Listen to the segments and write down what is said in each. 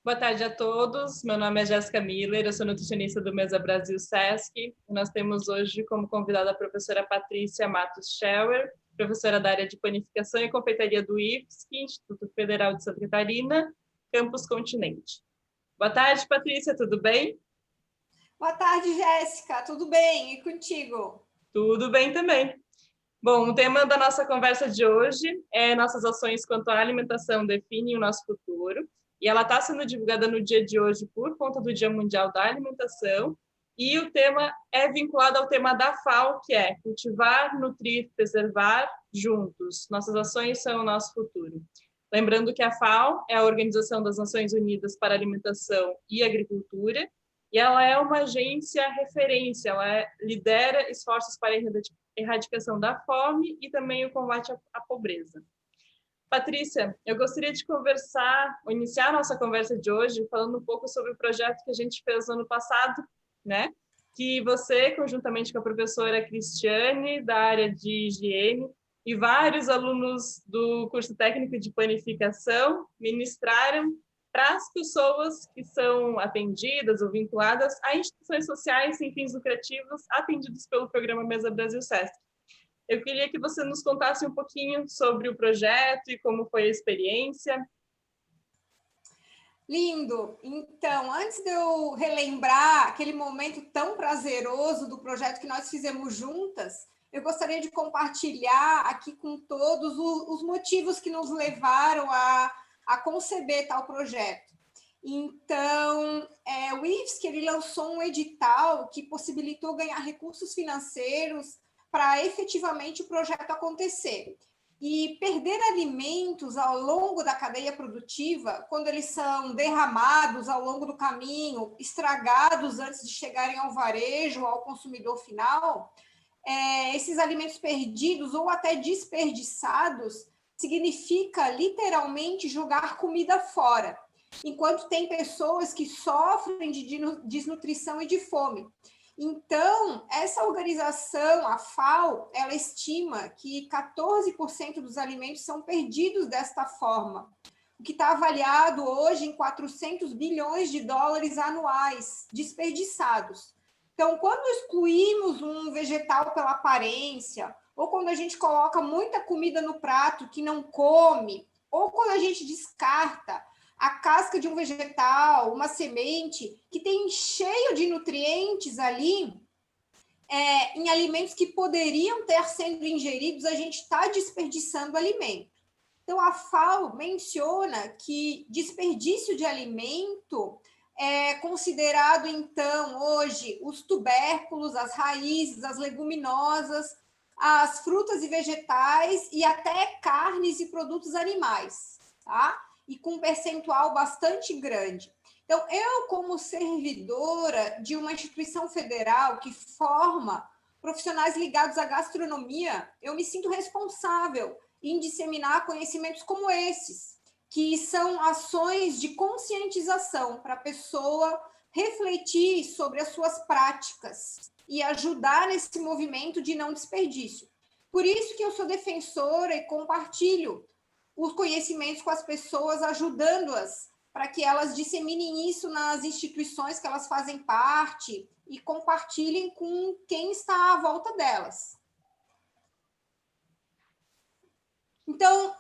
Boa tarde a todos. Meu nome é Jéssica Miller, eu sou nutricionista do Mesa Brasil Sesc. E nós temos hoje como convidada a professora Patrícia Matos Schauer, professora da área de panificação e confeitaria do IFSC, Instituto Federal de Santa Catarina, Campus Continente. Boa tarde, Patrícia, tudo bem? Boa tarde, Jéssica, tudo bem? E contigo? Tudo bem também. Bom, o tema da nossa conversa de hoje é nossas ações quanto à alimentação definem o nosso futuro. E ela está sendo divulgada no dia de hoje por conta do Dia Mundial da Alimentação. E o tema é vinculado ao tema da FAO, que é cultivar, nutrir, preservar juntos. Nossas ações são o nosso futuro. Lembrando que a FAO é a Organização das Nações Unidas para a Alimentação e Agricultura, e ela é uma agência referência, ela lidera esforços para a erradicação da fome e também o combate à pobreza. Patrícia, eu gostaria de iniciar a nossa conversa de hoje falando um pouco sobre o projeto que a gente fez no ano passado, né? Que você, conjuntamente com a professora Cristiane, da área de higiene, e vários alunos do curso técnico de panificação ministraram para as pessoas que são atendidas ou vinculadas a instituições sociais sem fins lucrativos atendidos pelo programa Mesa Brasil Sesc. Eu queria que você nos contasse um pouquinho sobre o projeto e como foi a experiência. Lindo! Então, antes de eu relembrar aquele momento tão prazeroso do projeto que nós fizemos juntas, eu gostaria de compartilhar aqui com todos os motivos que nos levaram a conceber tal projeto. Então, o IFSC ele lançou um edital que possibilitou ganhar recursos financeiros para efetivamente o projeto acontecer. E perder alimentos ao longo da cadeia produtiva, quando eles são derramados ao longo do caminho, estragados antes de chegarem ao varejo, ao consumidor final, esses alimentos perdidos ou até desperdiçados significa literalmente jogar comida fora, enquanto tem pessoas que sofrem de desnutrição e de fome. Então, essa organização, a FAO, ela estima que 14% dos alimentos são perdidos desta forma, o que está avaliado hoje em 400 bilhões de dólares anuais desperdiçados. Então, quando excluímos um vegetal pela aparência, ou quando a gente coloca muita comida no prato que não come, ou quando a gente descarta a casca de um vegetal, uma semente, que tem cheio de nutrientes ali, em alimentos que poderiam ter sendo ingeridos, a gente está desperdiçando alimento. Então, a FAO menciona que desperdício de alimento é considerado, então, hoje, os tubérculos, as raízes, as leguminosas, as frutas e vegetais e até carnes e produtos animais, tá? E com um percentual bastante grande. Então, eu, como servidora de uma instituição federal que forma profissionais ligados à gastronomia, eu me sinto responsável em disseminar conhecimentos como esses, que são ações de conscientização para a pessoa refletir sobre as suas práticas e ajudar nesse movimento de não desperdício. Por isso que eu sou defensora e compartilho os conhecimentos com as pessoas, ajudando-as para que elas disseminem isso nas instituições que elas fazem parte e compartilhem com quem está à volta delas. Então,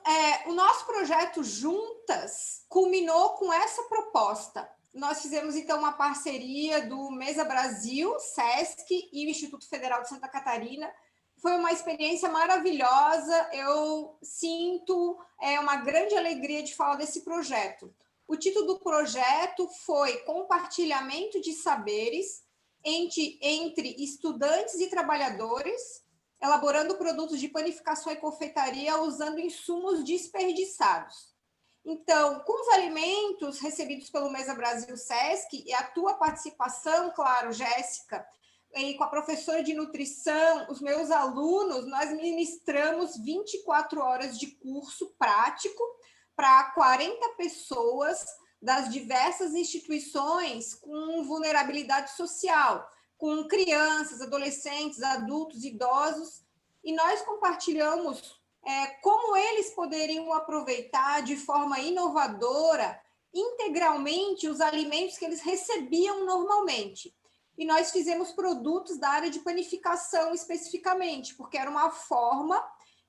o nosso projeto Juntas culminou com essa proposta. Nós fizemos, então, uma parceria do Mesa Brasil, Sesc e o Instituto Federal de Santa Catarina. Foi uma experiência maravilhosa, eu sinto uma grande alegria de falar desse projeto. O título do projeto foi Compartilhamento de Saberes entre estudantes e trabalhadores, elaborando produtos de panificação e confeitaria usando insumos desperdiçados. Então, com os alimentos recebidos pelo Mesa Brasil Sesc e a tua participação, claro, Jéssica, e com a professora de nutrição, os meus alunos, nós ministramos 24 horas de curso prático para 40 pessoas das diversas instituições com vulnerabilidade social, com crianças, adolescentes, adultos, idosos, e nós compartilhamos como eles poderiam aproveitar de forma inovadora integralmente os alimentos que eles recebiam normalmente. E nós fizemos produtos da área de panificação especificamente, porque era uma forma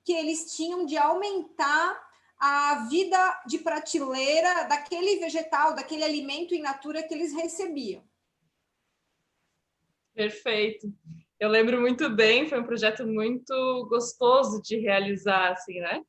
que eles tinham de aumentar a vida de prateleira daquele vegetal, daquele alimento in natura que eles recebiam. Perfeito. Eu lembro muito bem, foi um projeto muito gostoso de realizar, assim, né?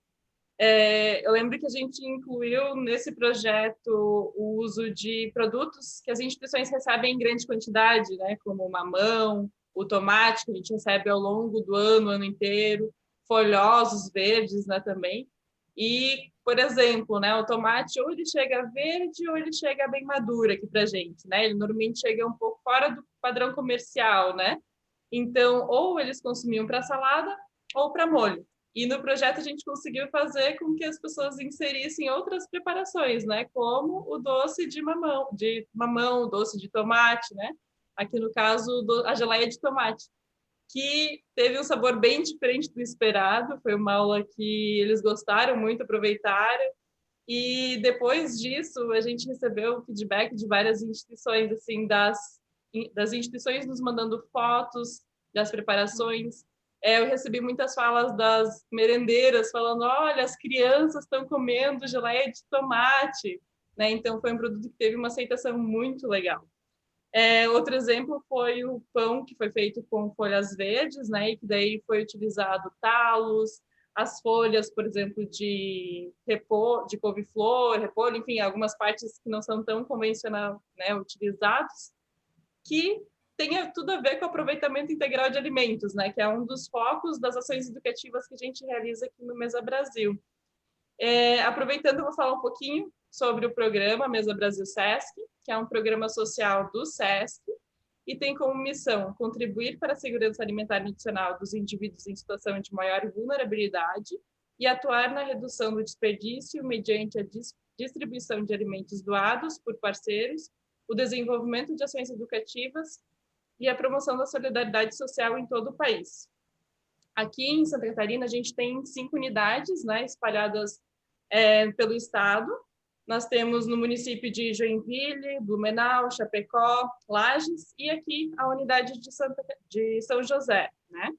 Eu lembro que a gente incluiu nesse projeto o uso de produtos que as instituições recebem em grande quantidade, né? Como o mamão, o tomate, que a gente recebe ao longo do ano, o ano inteiro, folhosos verdes, né, também. E, por exemplo, né, o tomate ou ele chega verde ou ele chega bem maduro aqui para a gente, né? Ele normalmente chega um pouco fora do padrão comercial, né? Então, ou eles consumiam para salada ou para molho. E no projeto a gente conseguiu fazer com que as pessoas inserissem outras preparações, né? Como o doce de mamão, doce de tomate, né? Aqui no caso, a geleia de tomate, que teve um sabor bem diferente do esperado. Foi uma aula que eles gostaram muito, aproveitaram. E depois disso, a gente recebeu feedback de várias instituições, assim, das instituições nos mandando fotos das preparações. Eu recebi muitas falas das merendeiras falando: olha, as crianças estão comendo geleia de tomate, né? Então foi um produto que teve uma aceitação muito legal. Outro exemplo foi o pão que foi feito com folhas verdes, né? E que daí foi utilizado talos, as folhas, por exemplo, de couve-flor, repolho, enfim, algumas partes que não são tão convencional, né, utilizados, que tenha tudo a ver com o aproveitamento integral de alimentos, né, que é um dos focos das ações educativas que a gente realiza aqui no Mesa Brasil. Aproveitando, eu vou falar um pouquinho sobre o programa Mesa Brasil SESC, que é um programa social do SESC e tem como missão contribuir para a segurança alimentar e nutricional dos indivíduos em situação de maior vulnerabilidade e atuar na redução do desperdício mediante a distribuição de alimentos doados por parceiros, o desenvolvimento de ações educativas e a promoção da solidariedade social em todo o país. Aqui em Santa Catarina, a gente tem 5 unidades, né, espalhadas pelo estado. Nós temos no município de Joinville, Blumenau, Chapecó, Lages e aqui a unidade de São José, né?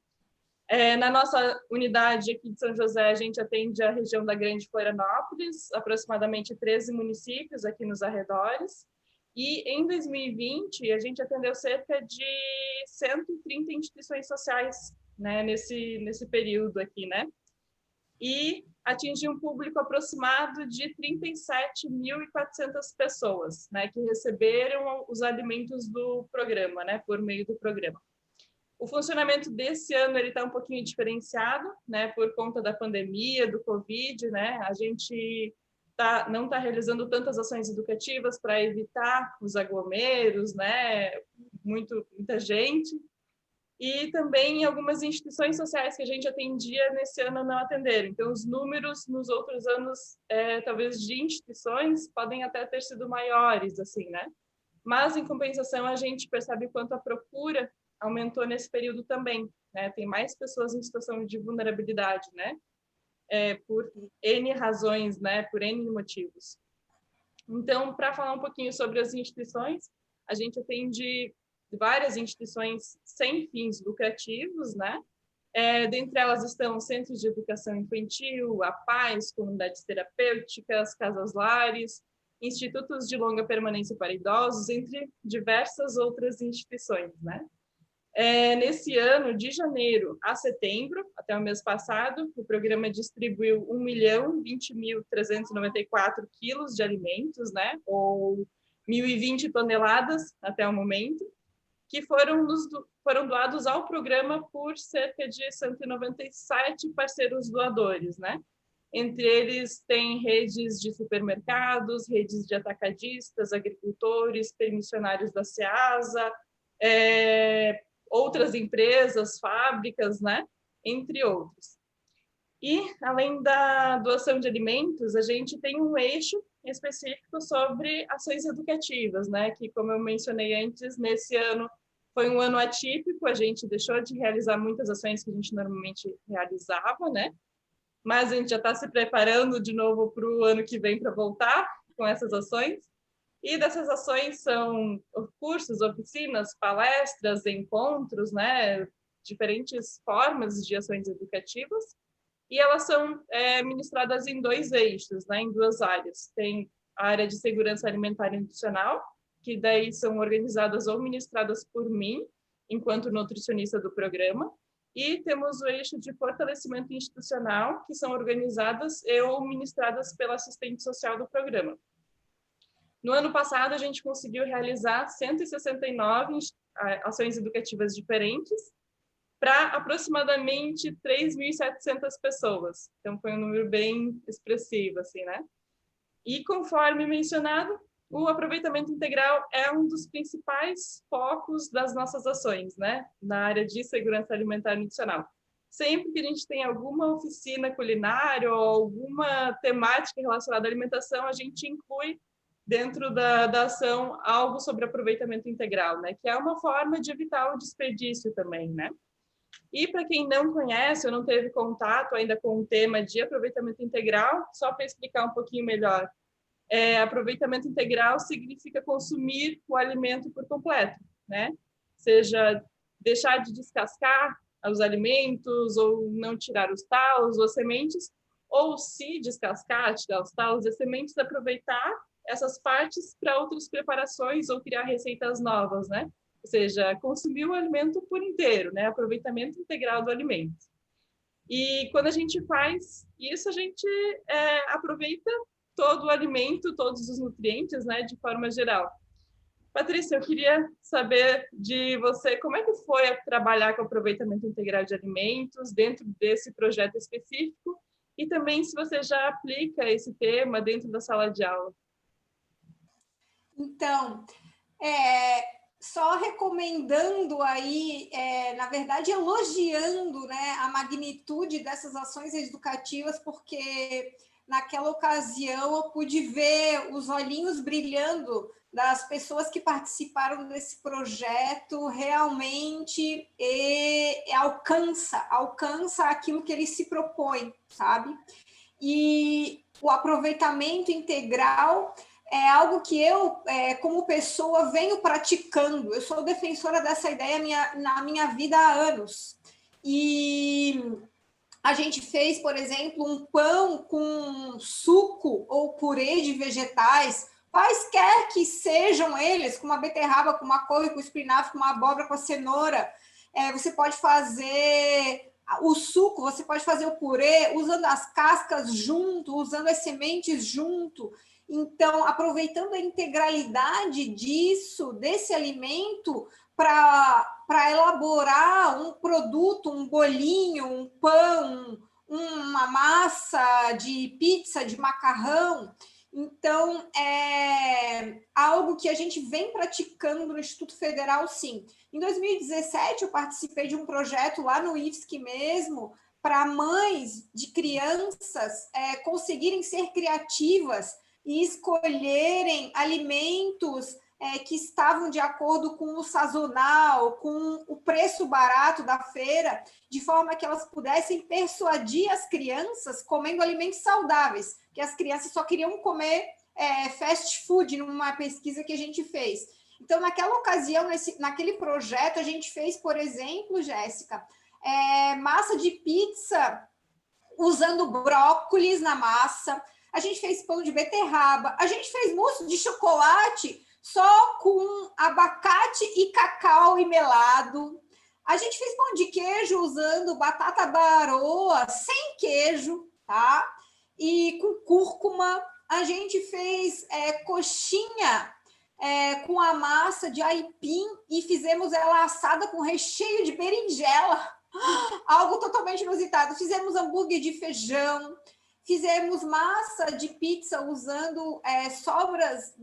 Na nossa unidade aqui de São José, a gente atende a região da Grande Florianópolis, aproximadamente 13 municípios aqui nos arredores. E em 2020, a gente atendeu cerca de 130 instituições sociais, né, nesse período aqui, né? E atingiu um público aproximado de 37.400 pessoas, né, que receberam os alimentos do programa, né, por meio do programa. O funcionamento desse ano ele está um pouquinho diferenciado, né, por conta da pandemia, do Covid, né, a gente não está realizando tantas ações educativas para evitar os aglomeros, né, muita gente. E também algumas instituições sociais que a gente atendia nesse ano não atenderam. Então, os números nos outros anos, talvez de instituições, podem até ter sido maiores, assim, né? Mas, em compensação, a gente percebe quanto a procura aumentou nesse período também, né? Tem mais pessoas em situação de vulnerabilidade, né? Por N razões, né? Por N motivos. Então, para falar um pouquinho sobre as instituições, a gente atende várias instituições sem fins lucrativos, né? Dentre elas estão centros de educação infantil, a paz, comunidades terapêuticas, casas-lares, institutos de longa permanência para idosos, entre diversas outras instituições, né? Nesse ano, de janeiro a setembro, até o mês passado, o programa distribuiu 1.020.394 quilos de alimentos, né? Ou 1.020 toneladas até o momento, que foram doados ao programa por cerca de 197 parceiros doadores, né? Entre eles tem redes de supermercados, redes de atacadistas, agricultores, permissionários da SEASA, outras empresas, fábricas, né? Entre outros. E, além da doação de alimentos, a gente tem um eixo específico sobre ações educativas, né? Que, como eu mencionei antes, nesse ano foi um ano atípico, a gente deixou de realizar muitas ações que a gente normalmente realizava, né? Mas a gente já está se preparando de novo para o ano que vem para voltar. com essas ações. E dessas ações são cursos, oficinas, palestras, encontros, né? Diferentes formas de ações educativas. E elas são ministradas em 2 eixos, né? Em 2 áreas. Tem a área de segurança alimentar e nutricional, que daí são organizadas ou ministradas por mim, enquanto nutricionista do programa, e temos o eixo de fortalecimento institucional, que são organizadas ou ministradas pela assistente social do programa. No ano passado, a gente conseguiu realizar 169 ações educativas diferentes para aproximadamente 3.700 pessoas. Então, foi um número bem expressivo, assim, né? E, conforme mencionado, o aproveitamento integral é um dos principais focos das nossas ações, né? Na área de segurança alimentar e nutricional. Sempre que a gente tem alguma oficina culinária ou alguma temática relacionada à alimentação, a gente inclui dentro da ação algo sobre aproveitamento integral, né? Que é uma forma de evitar o desperdício também, né? E para quem não conhece ou não teve contato ainda com o tema de aproveitamento integral, só para explicar um pouquinho melhor, aproveitamento integral significa consumir o alimento por completo, né? Seja deixar de descascar os alimentos ou não tirar os talos ou as sementes, ou se descascar, tirar os talos e as sementes, aproveitar essas partes para outras preparações ou criar receitas novas, né? Ou seja, consumir o alimento por inteiro, né? Aproveitamento integral do alimento. E quando a gente faz isso, a gente aproveita todo o alimento, todos os nutrientes, né? De forma geral. Patrícia, eu queria saber de você como é que foi trabalhar com aproveitamento integral de alimentos dentro desse projeto específico e também se você já aplica esse tema dentro da sala de aula. Então, só recomendando aí, na verdade, elogiando, né, a magnitude dessas ações educativas, porque naquela ocasião eu pude ver os olhinhos brilhando das pessoas que participaram desse projeto, realmente alcança aquilo que ele se propõe, sabe? E o aproveitamento integral é algo que eu, como pessoa, venho praticando. Eu sou defensora dessa ideia na minha vida há anos. E a gente fez, por exemplo, um pão com suco ou purê de vegetais, quaisquer que sejam eles, com uma beterraba, com uma couve, com espinafre, com uma abóbora, com a cenoura. Você pode fazer o suco, você pode fazer o purê usando as cascas junto, usando as sementes junto. Então, aproveitando a integralidade desse alimento, para elaborar um produto, um bolinho, um pão, uma massa de pizza, de macarrão. Então, é algo que a gente vem praticando no Instituto Federal, sim. Em 2017, eu participei de um projeto lá no IFSC mesmo, para mães de crianças conseguirem ser criativas e escolherem alimentos que estavam de acordo com o sazonal, com o preço barato da feira, de forma que elas pudessem persuadir as crianças comendo alimentos saudáveis, que as crianças só queriam comer fast food, numa pesquisa que a gente fez. Então, naquela ocasião, naquele projeto, a gente fez, por exemplo, Jéssica, massa de pizza usando brócolis na massa, a gente fez pão de beterraba, a gente fez mousse de chocolate só com abacate e cacau e melado. A gente fez pão de queijo usando batata baroa sem queijo, tá? E com cúrcuma. A gente fez coxinha com a massa de aipim e fizemos ela assada com recheio de berinjela. Algo totalmente inusitado. Fizemos hambúrguer de feijão. Fizemos massa de pizza usando sobras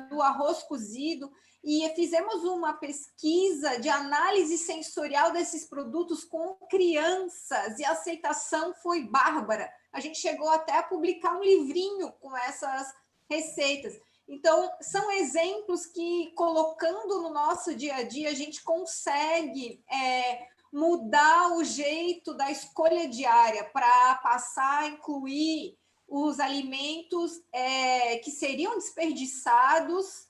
do arroz cozido e fizemos uma pesquisa de análise sensorial desses produtos com crianças e a aceitação foi bárbara. A gente chegou até a publicar um livrinho com essas receitas. Então, são exemplos que, colocando no nosso dia a dia, a gente consegue mudar o jeito da escolha diária para passar a incluir os alimentos que seriam desperdiçados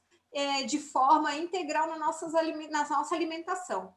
de forma integral na nossa alimentação.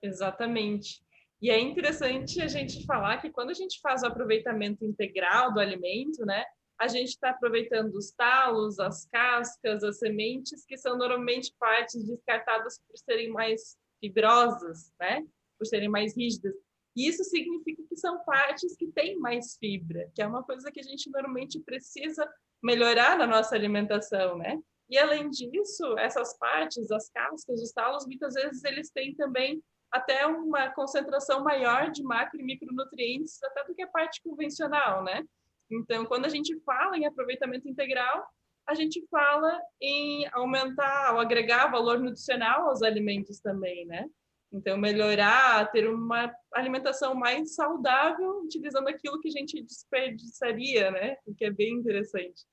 Exatamente. E é interessante a gente falar que quando a gente faz o aproveitamento integral do alimento, né, a gente está aproveitando os talos, as cascas, as sementes, que são normalmente partes descartadas por serem mais fibrosas, né, por serem mais rígidas. E isso significa que são partes que têm mais fibra, que é uma coisa que a gente normalmente precisa melhorar na nossa alimentação, né? E além disso, essas partes, as cascas, os talos, muitas vezes eles têm também até uma concentração maior de macro e micronutrientes até do que a parte convencional, né? Então, quando a gente fala em aproveitamento integral, a gente fala em aumentar ou agregar valor nutricional aos alimentos também, né? Então, melhorar, ter uma alimentação mais saudável, utilizando aquilo que a gente desperdiçaria, né? O que é bem interessante.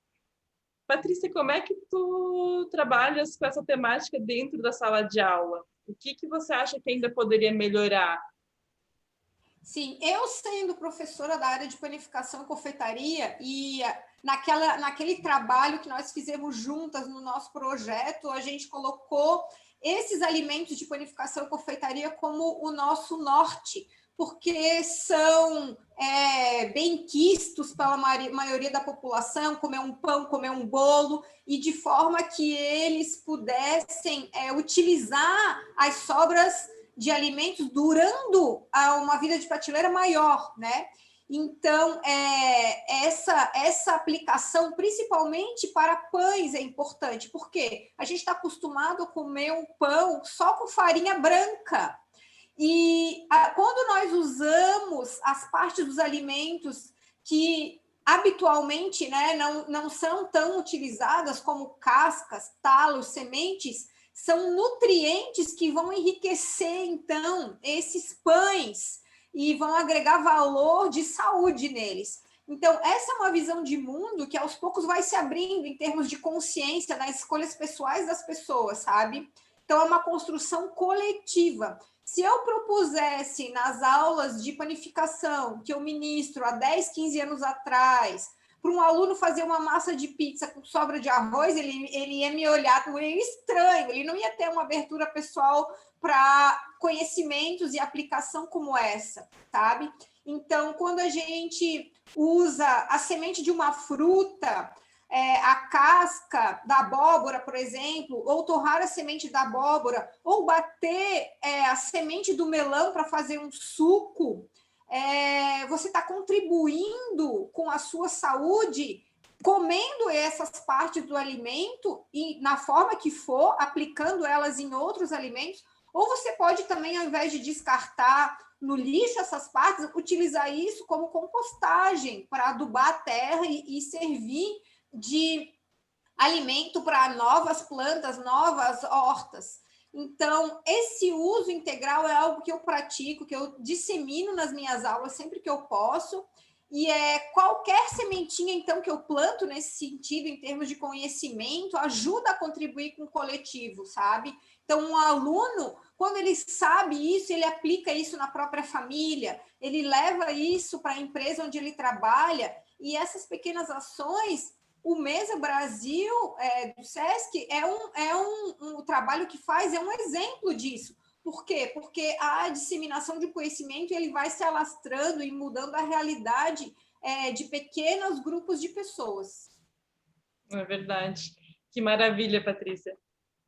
Patrícia, como é que tu trabalhas com essa temática dentro da sala de aula? O que você acha que ainda poderia melhorar? Sim, eu sendo professora da área de panificação e confeitaria, e naquele trabalho que nós fizemos juntas no nosso projeto, a gente colocou esses alimentos de panificação e confeitaria como o nosso norte, porque são bem quistos pela maioria da população, comer um pão, comer um bolo, e de forma que eles pudessem utilizar as sobras de alimentos durando uma vida de prateleira maior, né? Então, essa aplicação, principalmente para pães, é importante, porque a gente está acostumado a comer um pão só com farinha branca. E quando nós usamos as partes dos alimentos que habitualmente, né, não são tão utilizadas, como cascas, talos, sementes, são nutrientes que vão enriquecer, então, esses pães e vão agregar valor de saúde neles. Então, essa é uma visão de mundo que aos poucos vai se abrindo em termos de consciência nas escolhas pessoais das pessoas, sabe? Então, é uma construção coletiva. Se eu propusesse nas aulas de panificação que eu ministro há 10, 15 anos atrás, para um aluno fazer uma massa de pizza com sobra de arroz, ele ia me olhar meio estranho, ele não ia ter uma abertura pessoal para conhecimentos e aplicação como essa, sabe? Então, quando a gente usa a semente de uma fruta, a casca da abóbora, por exemplo, ou torrar a semente da abóbora, ou bater a semente do melão para fazer um suco, você está contribuindo com a sua saúde, comendo essas partes do alimento e na forma que for, aplicando elas em outros alimentos, ou você pode também, ao invés de descartar no lixo essas partes, utilizar isso como compostagem para adubar a terra e servir de alimento para novas plantas, novas hortas. Então, esse uso integral é algo que eu pratico, que eu dissemino nas minhas aulas sempre que eu posso, e qualquer sementinha, então, que eu planto nesse sentido, em termos de conhecimento, ajuda a contribuir com o coletivo, sabe? Então, um aluno, quando ele sabe isso, ele aplica isso na própria família, ele leva isso para a empresa onde ele trabalha, e essas pequenas ações, o Mesa Brasil do SESC o trabalho que faz é um exemplo disso. Por quê? Porque a disseminação de conhecimento ele vai se alastrando e mudando a realidade de pequenos grupos de pessoas. É verdade. Que maravilha, Patrícia.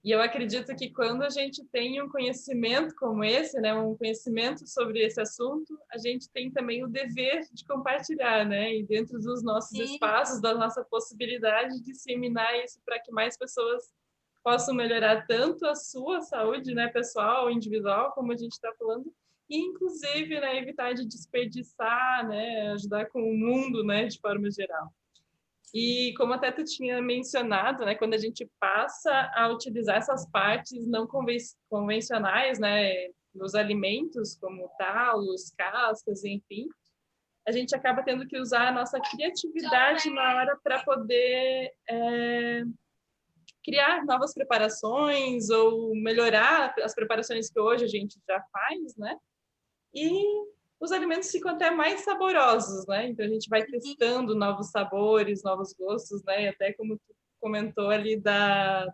E eu acredito que quando a gente tem um conhecimento como esse, né, um conhecimento sobre esse assunto, a gente tem também o dever de compartilhar, né? E dentro dos nossos espaços, da nossa possibilidade de disseminar isso para que mais pessoas possam melhorar tanto a sua saúde, né, pessoal, individual, como a gente está falando, e inclusive, né, evitar de desperdiçar, né, ajudar com o mundo, né, de forma geral. E como até tu tinha mencionado, né, quando a gente passa a utilizar essas partes não convencionais, né, nos alimentos, como talos, cascas, enfim, a gente acaba tendo que usar a nossa criatividade na hora para poder criar novas preparações ou melhorar as preparações que hoje a gente já faz, né? E os alimentos ficam até mais saborosos, né? Então a gente vai testando novos sabores, novos gostos, né? E até como tu comentou ali da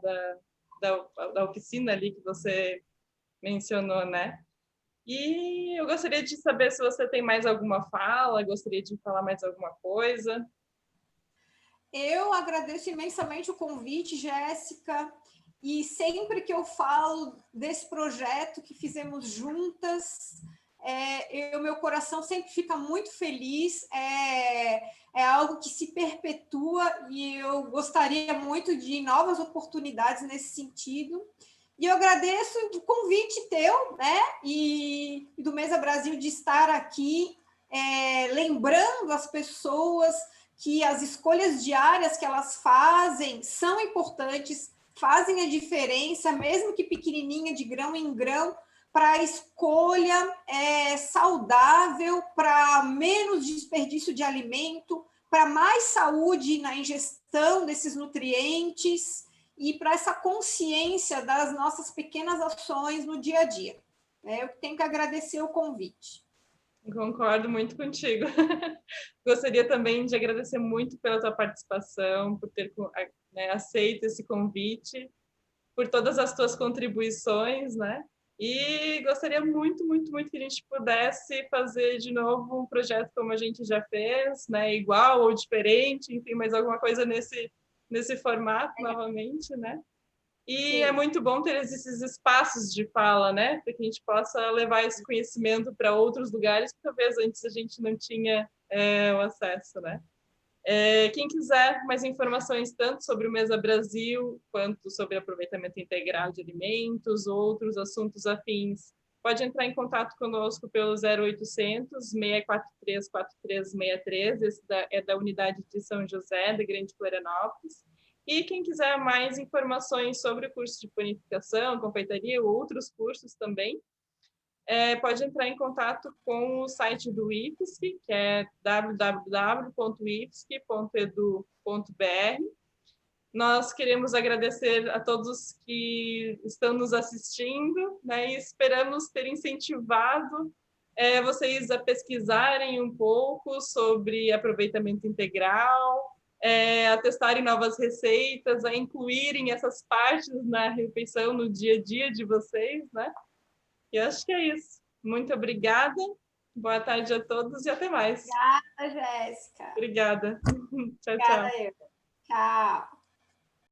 oficina ali que você mencionou, né? E eu gostaria de saber se você tem mais alguma fala, gostaria de falar mais alguma coisa. Eu agradeço imensamente o convite, Jéssica, e sempre que eu falo desse projeto que fizemos juntas, meu coração sempre fica muito feliz, é algo que se perpetua e eu gostaria muito de novas oportunidades nesse sentido. E eu agradeço o convite teu, né, e do Mesa Brasil de estar aqui, lembrando as pessoas que as escolhas diárias que elas fazem são importantes, fazem a diferença, mesmo que pequenininha, de grão em grão, para a escolha saudável, para menos desperdício de alimento, para mais saúde na ingestão desses nutrientes e para essa consciência das nossas pequenas ações no dia a dia. Eu tenho que agradecer o convite. Concordo muito contigo. Gostaria também de agradecer muito pela tua participação, por ter, né, aceito esse convite, por todas as tuas contribuições, né? E gostaria muito, muito, muito que a gente pudesse fazer de novo um projeto como a gente já fez, né? Igual ou diferente, enfim, mas alguma coisa nesse formato novamente, né? E Sim. É muito bom ter esses espaços de fala, né? Para que a gente possa levar esse conhecimento para outros lugares que talvez antes a gente não tinha o acesso, né? Quem quiser mais informações tanto sobre o Mesa Brasil quanto sobre aproveitamento integral de alimentos, outros assuntos afins, pode entrar em contato conosco pelo 0800 643 4363, esse é da unidade de São José, da Grande Florianópolis. E quem quiser mais informações sobre o curso de panificação, confeitaria ou outros cursos também, pode entrar em contato com o site do IFSC, que é www.ifsc.edu.br. Nós queremos agradecer a todos que estão nos assistindo, né, e esperamos ter incentivado vocês a pesquisarem um pouco sobre aproveitamento integral, a testarem novas receitas, a incluírem essas partes na refeição, no dia a dia de vocês, né? E acho que é isso. Muito obrigada. Boa tarde a todos e até mais. Obrigada, Jéssica. Obrigada. Tchau, Obrigada, tchau. Tchau.